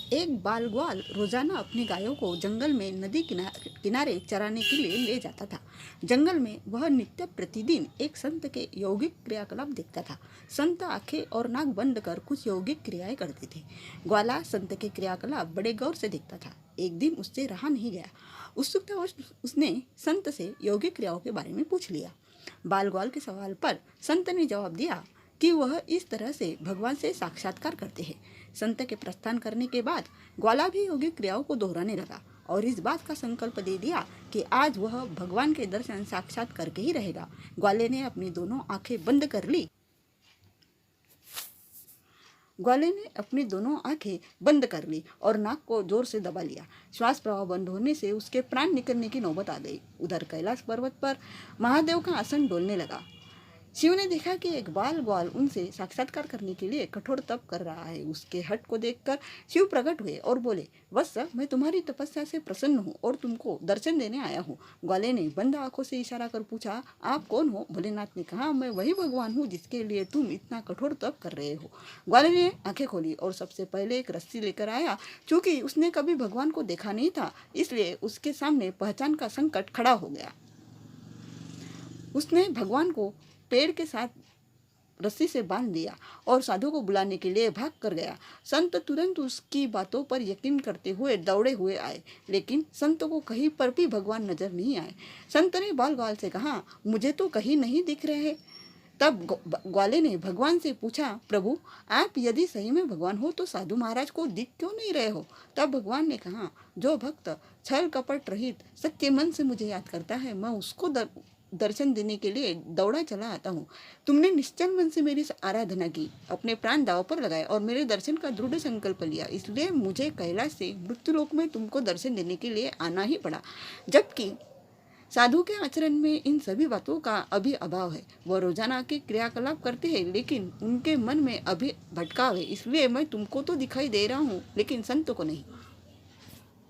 एक बाल ग्वाल रोजाना अपनी गायों को जंगल में नदी किनारे चराने के लिए ले जाता था। जंगल में वह नित्य प्रतिदिन एक संत के यौगिक क्रियाकलाप देखता था। संत आंखें और नाक बंद कर कुछ यौगिक क्रियाएं करते थे। ग्वाला संत के क्रियाकलाप बड़े गौर से देखता था। एक दिन उससे रहा नहीं गया। उत्सुकतावश उसने संत से यौगिक क्रियाओं के बारे में पूछ लिया। बाल ग्वाल के सवाल पर संत ने जवाब दिया कि वह इस तरह से भगवान से साक्षात्कार करते हैं। संत के प्रस्थान करने के बाद ग्वाला भी यौगिक क्रियाओं को दोहराने लगा और इस बात का संकल्प दे दिया कि आज वह भगवान के दर्शन साक्षात करके ही रहेगा। ग्वाले ने अपनी दोनों आंखें बंद कर ली। ग्वाले ने अपनी दोनों आंखें बंद कर ली और नाक को जोर से दबा लिया। श्वास प्रवाह बंद होने से उसके प्राण निकलने की नौबत आ गई। उधर कैलाश पर्वत पर महादेव का आसन डोलने लगा। शिव ने देखा कि एक बाल ग्वाल उनसे साक्षात्कार करने के लिए कठोर तप कर रहा है। उसके हठ को देखकर शिव प्रकट हुए और बोले, वत्स, मैं तुम्हारी तपस्या से प्रसन्न हूँ और तुमको दर्शन देने आया हूँ। ग्वाले ने बंद आंखों से इशारा कर पूछा, आप कौन हो? भोलेनाथ ने कहा, मैं वही भगवान हूँ जिसके लिए तुम इतना कठोर तप कर रहे हो। ग्वाले ने आंखें खोली और सबसे पहले एक रस्सी लेकर आया। चूंकि उसने कभी भगवान को देखा नहीं था, इसलिए उसके सामने पहचान का संकट खड़ा हो गया। उसने भगवान को पेड़ के साथ रस्सी से बांध दिया और साधु को बुलाने के लिए भाग कर गया। संत तुरंत उसकी बातों पर यकीन करते हुए दौड़े हुए आए, लेकिन संत को कहीं पर भी भगवान नजर नहीं आए। संत ने बाल ग्वाल से कहा, मुझे तो कहीं नहीं दिख रहे। तब ग्वाले ने भगवान से पूछा, प्रभु, आप यदि सही में भगवान हो तो साधु महाराज को दिख क्यों नहीं रहे हो? तब भगवान ने कहा, जो भक्त छल कपट रहित सच्चे मन से मुझे याद करता है, मैं उसको दर्शन देने के लिए दौड़ा चला आता हूँ। तुमने निश्चल मन से मेरी आराधना की, अपने प्राण दांव पर लगाए और मेरे दर्शन का दृढ़ संकल्प लिया, इसलिए मुझे कैलाश से मृत्युलोक में तुमको दर्शन देने के लिए आना ही पड़ा। जबकि साधु के आचरण में इन सभी बातों का अभी अभाव है। वह रोजाना के क्रियाकलाप करते हैं, लेकिन उनके मन में अभी भटकाव है, इसलिए मैं तुमको तो दिखाई दे रहा हूँ, लेकिन संत को नहीं।